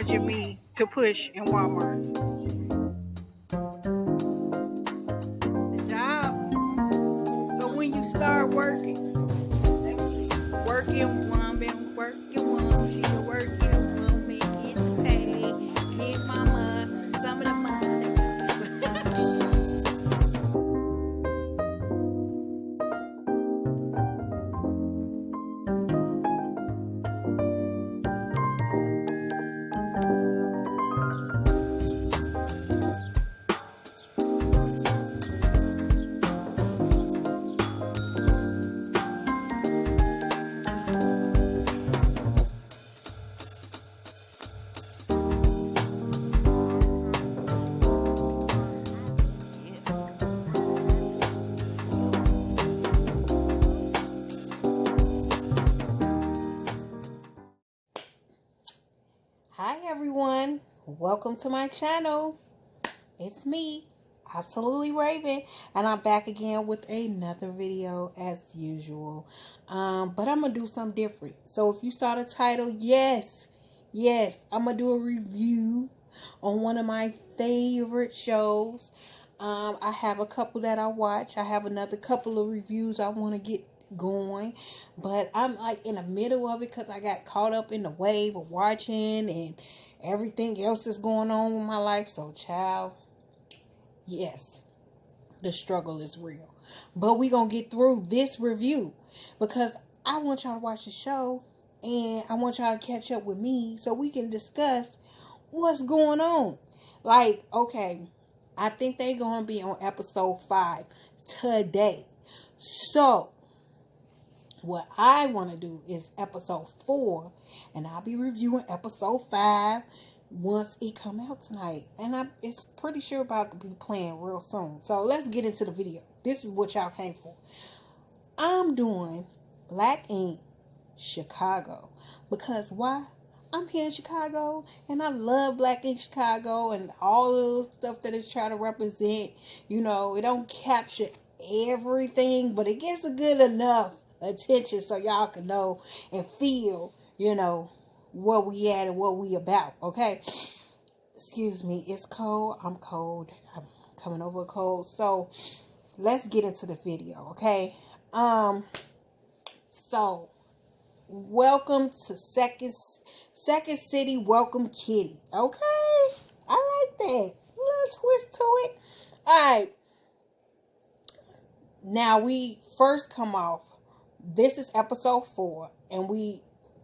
encouraging me to push in Walmart. The job. So when you start working woman, she a working woman, get the pay, get mama some of the money. Hi everyone, welcome to my channel. It's me, Absolutely Raven, and I'm back again with another video as usual. But I'm gonna do something different. So if you saw the title, yes, I'm gonna do a review on one of my favorite shows. I have a couple that I watch. I have another couple of reviews I want to get going, but I'm like in the middle of it because I got caught up in the wave of watching and everything else that's going on with my life. So, child, yes, the struggle is real, but we gonna get through this review because I want y'all to watch the show and I want y'all to catch up with me so we can discuss what's going on. Like, okay, I think they gonna be on episode 5 today. So what I want to do is episode 4, and I'll be reviewing episode 5 once it come out tonight. And it's pretty sure about to be playing real soon. So let's get into the video. This is what y'all came for. I'm doing Black Ink Chicago because why? I'm here in Chicago and I love Black Ink Chicago and all the stuff that it's trying to represent. You know, it don't capture everything, but it gets a good enough attention so y'all can know and feel, you know, where we at and what we about. Okay, excuse me, it's cold. I'm cold. I'm coming over a cold. So let's get into the video. Okay, so welcome to Second City. Welcome Kitty. Okay, I like that. Let's twist to it. All right. Now we first come off. This is episode 4, and we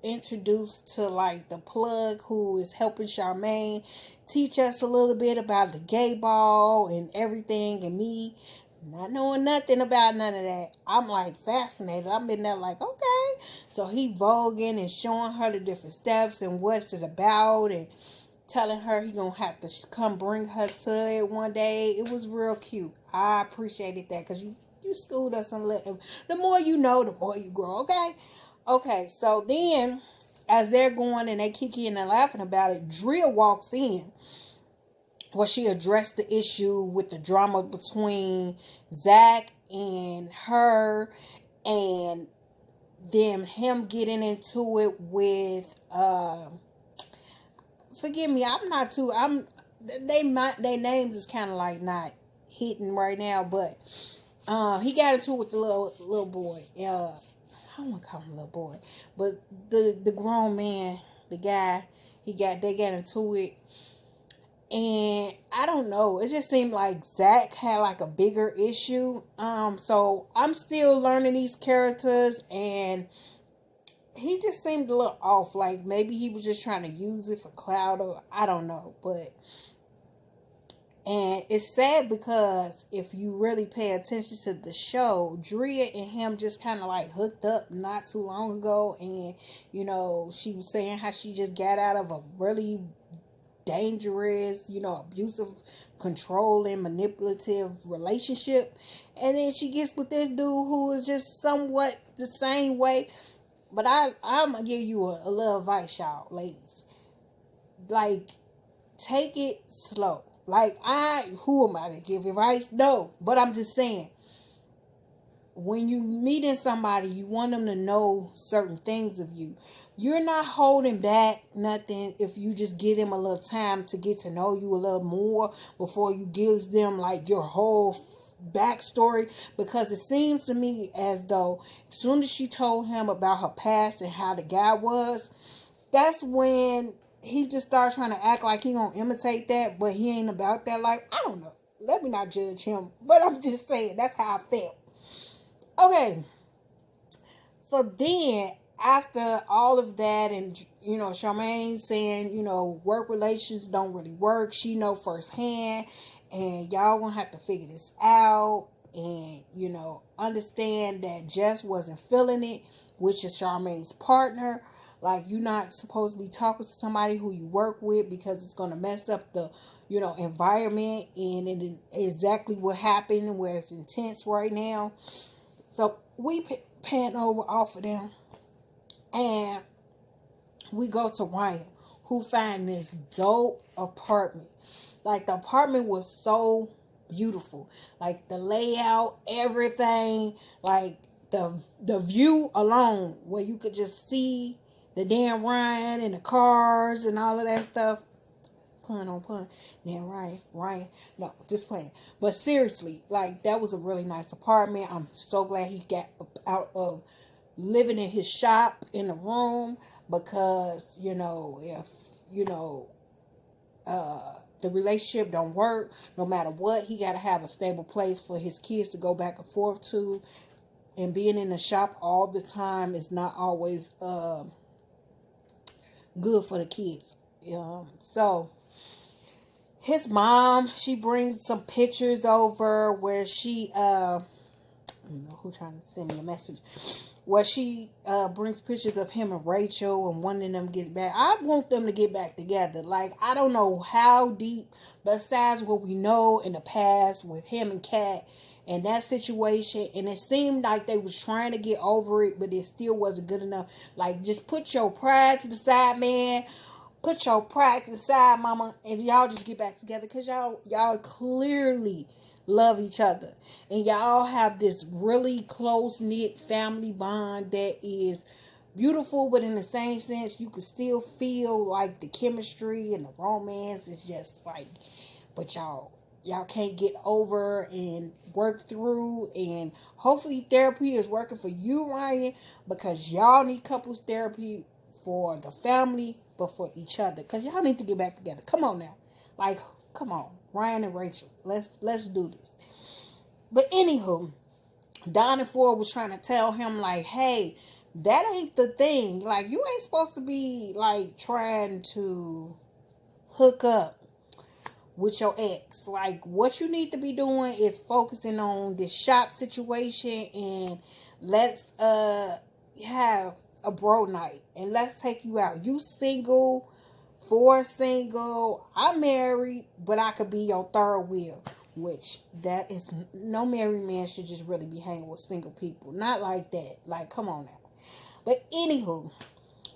introduced to like the plug who is helping Charmaine teach us a little bit about the gay ball and everything, and me not knowing nothing about none of that. I'm like fascinated. I'm in there like, okay. So he voguing and showing her the different steps and what's it about and telling her he gonna have to come bring her to it one day. It was real cute. I appreciated that because you schooled us on little. The more you know, the more you grow. Okay. So then, as they're going and they kicking and laughing about it, Drea walks in. Where she addressed the issue with the drama between Zach and her, and then him getting into it with forgive me, their names is kind of like not hitting right now, but he got into it with the little boy. I don't want to call him little boy, but the grown man, the guy, they got into it. And I don't know, it just seemed like Zach had like a bigger issue. So I'm still learning these characters, and he just seemed a little off. Like maybe he was just trying to use it for clout, or I don't know. And it's sad because if you really pay attention to the show, Drea and him just kind of like hooked up not too long ago. And, you know, she was saying how she just got out of a really dangerous, you know, abusive, controlling, manipulative relationship. And then she gets with this dude who is just somewhat the same way. But I'm going to give you a little advice, y'all, ladies. Like, take it slow. Like, who am I to give advice? No, but I'm just saying, when you meeting somebody, you want them to know certain things of you. you're not holding back nothing if you just give them a little time to get to know you a little more before you give them like your whole backstory. Because it seems to me as though as soon as she told him about her past and how the guy was, that's when he just started trying to act like he gonna imitate that, but he ain't about that life. I don't know. Let me not judge him, but I'm just saying that's how I felt. Okay, so then after all of that, and Charmaine saying, work relations don't really work. She know firsthand, and y'all gonna have to figure this out, and understand that Jess wasn't feeling it, which is Charmaine's partner. Like, you're not supposed to be talking to somebody who you work with because it's gonna mess up the environment, and it exactly what happened where it's intense right now. So we pan over off of them, and we go to Ryan, who find this dope apartment. Like, the apartment was so beautiful. Like, the layout, everything, like the view alone, where you could just see the damn Ryan and the cars and all of that stuff. Pun on pun. Damn Ryan. No, just playing. But seriously, like, that was a really nice apartment. I'm so glad he got out of living in his shop in the room, because if the relationship don't work, no matter what, he got to have a stable place for his kids to go back and forth to, and being in the shop all the time is not always good for the kids. So his mom, she brings some pictures over where she who trying to send me a message, where she brings pictures of him and Rachel, and one of them gets back. I want them to get back together. Like, I don't know how deep, besides what we know in the past with him and Kat and that situation, and it seemed like they was trying to get over it, but it still wasn't good enough. Like, just put your pride to the side, man. Put your pride to the side, mama, and y'all just get back together, because y'all clearly love each other, and y'all have this really close-knit family bond that is beautiful, but in the same sense you can still feel like the chemistry and the romance is just like, but y'all can't get over and work through. And hopefully therapy is working for you, Ryan, because y'all need couples therapy for the family, but for each other, because y'all need to get back together. Come on now, like, come on, Ryan and Rachel, let's do this. But anywho, Don and Ford was trying to tell him, like, hey, that ain't the thing. Like, you ain't supposed to be like trying to hook up with your ex. Like, what you need to be doing is focusing on this shop situation, and let's have a bro night, and let's take you out. You single, Ford single, I'm married, but I could be your third wheel. Which, that is, no married man should just really be hanging with single people. Not like that. Like, come on now. But anywho,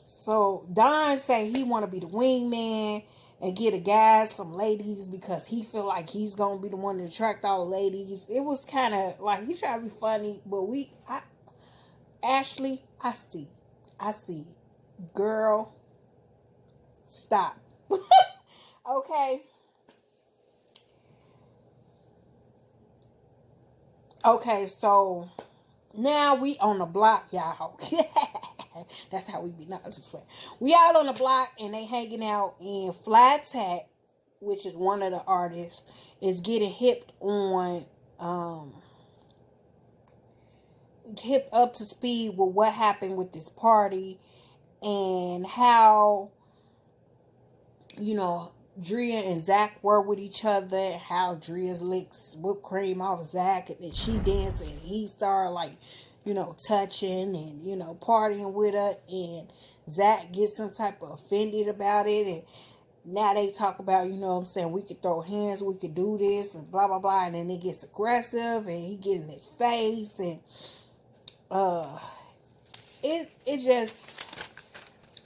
so Don say he want to be the wingman and get a guy some ladies, because he feel like he's gonna be the one to attract all the ladies. It was kind of like he tried to be funny, but Ashley, I see, girl, stop. Okay, so now we on the block, y'all. That's how we be. Not just way. We out on the block, and they hanging out, and Fly Tat, which is one of the artists, is getting hipped up to speed with what happened with this party, and how Drea and Zach were with each other, how Drea licks whipped cream off Zach, and then she danced, and he started like, touching and, partying with her, and Zach gets some type of offended about it, and now they talk about, we could throw hands, we could do this, and blah, blah, blah, and then it gets aggressive, and he get in his face, and,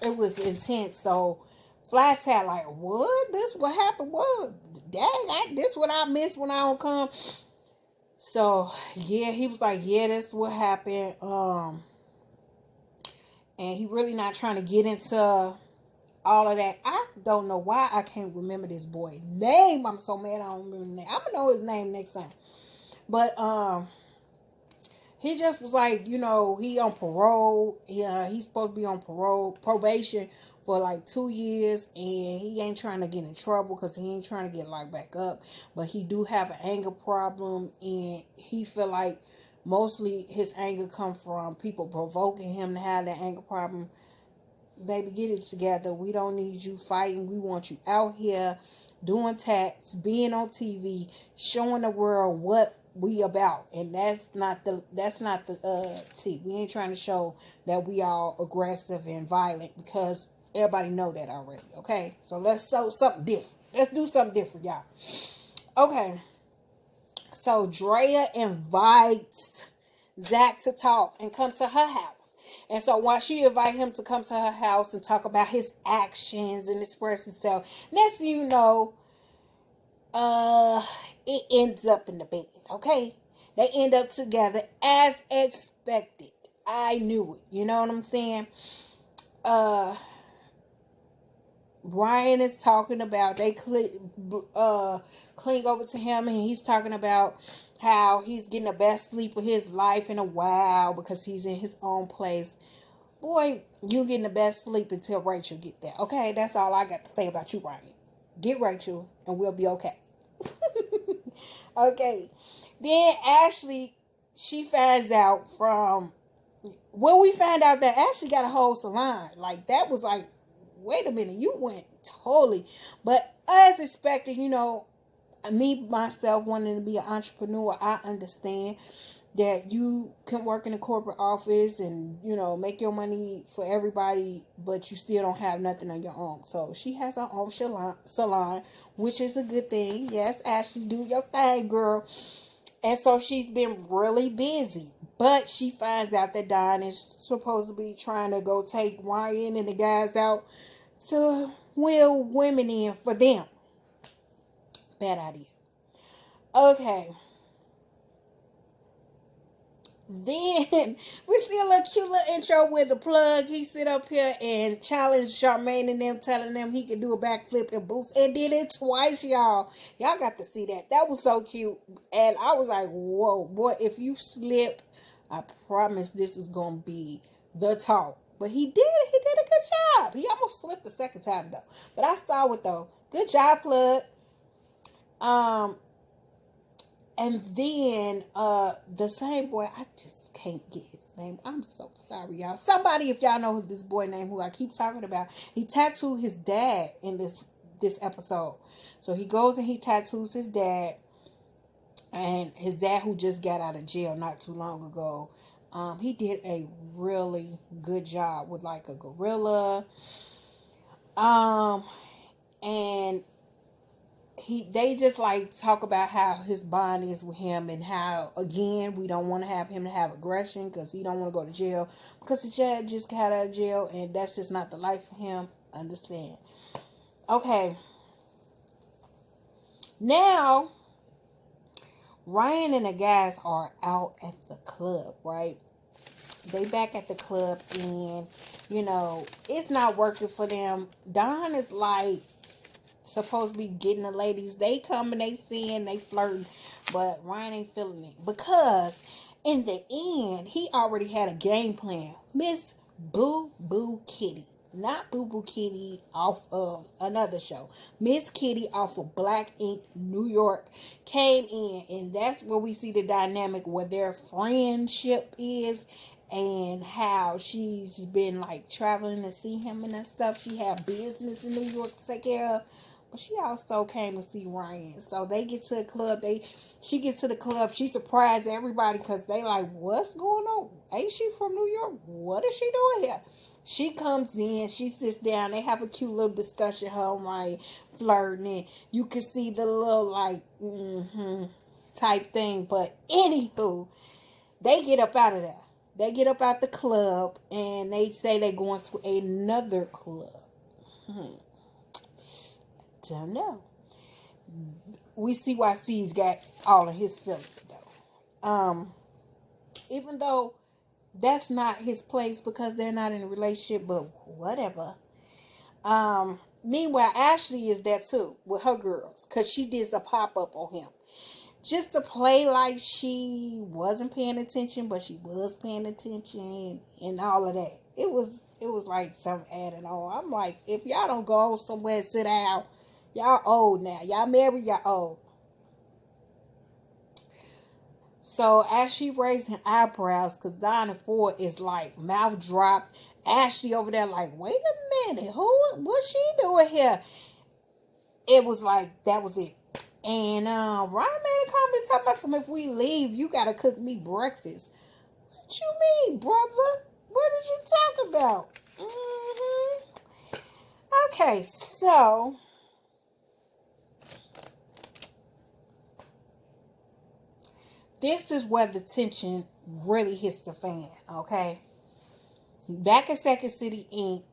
it was intense. So Fly Tat like, what? This what happened? What? Dang, this what I miss when I don't come. So yeah, he was like, yeah, that's what happened. And he really not trying to get into all of that. I don't know why I can't remember this boy name. I'm so mad I don't remember his name. I'm gonna know his name next time. But he just was like, you know, he on parole. He's supposed to be on probation for like 2 years, and he ain't trying to get in trouble because he ain't trying to get locked back up. But he do have an anger problem, and he feel like mostly his anger come from people provoking him to have that anger problem. Baby, get it together. We don't need you fighting. We want you out here doing tax, being on TV, showing the world what we about. And that's not the T. We ain't trying to show that we all aggressive and violent because everybody know that already. Okay, so let's show something different. Let's do something different, y'all. Okay, so Drea invites Zach to talk and come to her house. And so while she invite him to come to her house and talk about his actions and express himself, next thing you know, it ends up in the bed. Okay, they end up together as expected. I knew it. You know what I'm saying? Brian is talking about cling over to him, and he's talking about how he's getting the best sleep of his life in a while because he's in his own place. Boy, you getting the best sleep until Rachel get there. Okay, that's all I got to say about you, Brian. Get Rachel, and we'll be okay. Okay. Then Ashley, she finds out from... Well, we found out that Ashley got a whole salon. Like, that was like, wait a minute, you went totally. But as expected, you know, me, myself, wanting to be an entrepreneur, I understand that you can work in a corporate office and, you know, make your money for everybody, but you still don't have nothing on your own. So she has her own salon, which is a good thing. Yes, Ashley, do your thing, girl. And so she's been really busy. But she finds out that Don is supposed to be trying to go take Ryan and the guys out to wheel women in for them. Bad idea. Okay. Then we see a little cute little intro with the plug. He sit up here and challenge Charmaine and them, telling them he can do a backflip and boost, and did it twice, y'all. Y'all got to see that. That was so cute. And I was like, whoa, boy, if you slip, I promise this is gonna be the talk. But he did a good job. He almost slipped the second time though. But I saw it though. Good job, plug. And then the same boy, I just can't get his name. I'm so sorry, y'all. Somebody, if y'all know this boy name who I keep talking about, he tattooed his dad in this episode. So he goes and he tattoos his dad, and his dad who just got out of jail not too long ago. He did a really good job with like a gorilla. And they just like talk about how his bond is with him, and how, again, we don't want to have him to have aggression because he don't want to go to jail because the dad just got out of jail, and that's just not the life for him. Understand? Okay. Now, Ryan and the guys are out at the club, right? They back at the club, and, you know, it's not working for them. Don is like supposed to be getting the ladies. They come and they sin, they flirting, but Ryan ain't feeling it because in the end he already had a game plan. Miss Boo Boo Kitty, not Boo Boo Kitty off of another show, Miss Kitty off of Black Ink New York, came in, and that's where we see the dynamic where their friendship is, and how she's been like traveling to see him and that stuff. She had business in New York to take care of. But she also came to see Ryan. So they get to the club. She gets to the club. She surprised everybody because they like, what's going on? Ain't she from New York? What is she doing here? She comes in. She sits down. They have a cute little discussion. Her and Ryan flirting. And you can see the little like, type thing. But anywho, they get up out of there. They get up out the club. And they say they're going to another club. Don't know. We see why C's got all of his feelings though. Even though that's not his place because they're not in a relationship, but whatever. Meanwhile, Ashley is there too with her girls because she did the pop-up on him. Just to play like she wasn't paying attention, but she was paying attention and all of that. It was like some added on. I'm like, if y'all don't go somewhere and sit down, y'all old now. Y'all married, y'all old. So as she raising eyebrows, because Donna Ford is like mouth dropped. Ashley over there like, wait a minute, what's she doing here? It was like, that was it. And Ryan made a comment talking about some, if we leave, you gotta cook me breakfast. What you mean, brother? What did you talk about? Okay, so this is where the tension really hits the fan, okay? Back at Second City Inc.,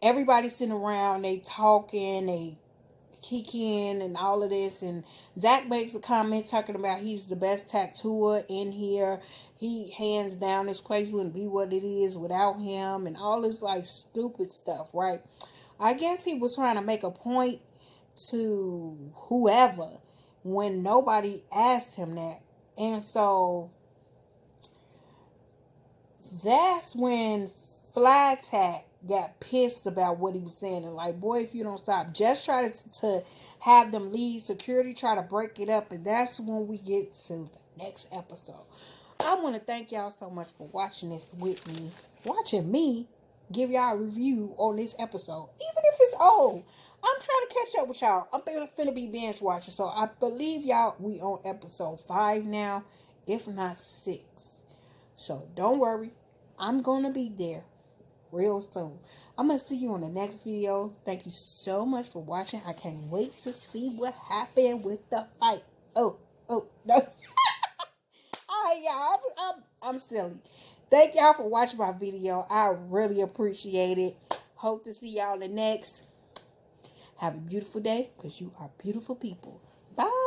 everybody's sitting around, they talking, they kicking and all of this, and Zach makes a comment talking about he's the best tattooer in here. He hands down, this place wouldn't be what it is without him, and all this like stupid stuff, right? I guess he was trying to make a point to whoever when nobody asked him that. And so that's when Fly Tat got pissed about what he was saying and like, boy, if you don't stop, just try to have them leave, security try to break it up, and that's when we get to the next episode. I want to thank y'all so much for watching this with me, watching me give y'all a review on this episode, even if it's old. I'm trying to catch up with y'all. I'm finna be binge watching, so I believe y'all we on episode 5 now, if not 6. So don't worry, I'm gonna be there real soon. I'm going to see you on the next video. Thank you so much for watching. I can't wait to see what happened with the fight. Oh, no. Alright, y'all. I'm silly. Thank y'all for watching my video. I really appreciate it. Hope to see y'all in the next. Have a beautiful day because you are beautiful people. Bye.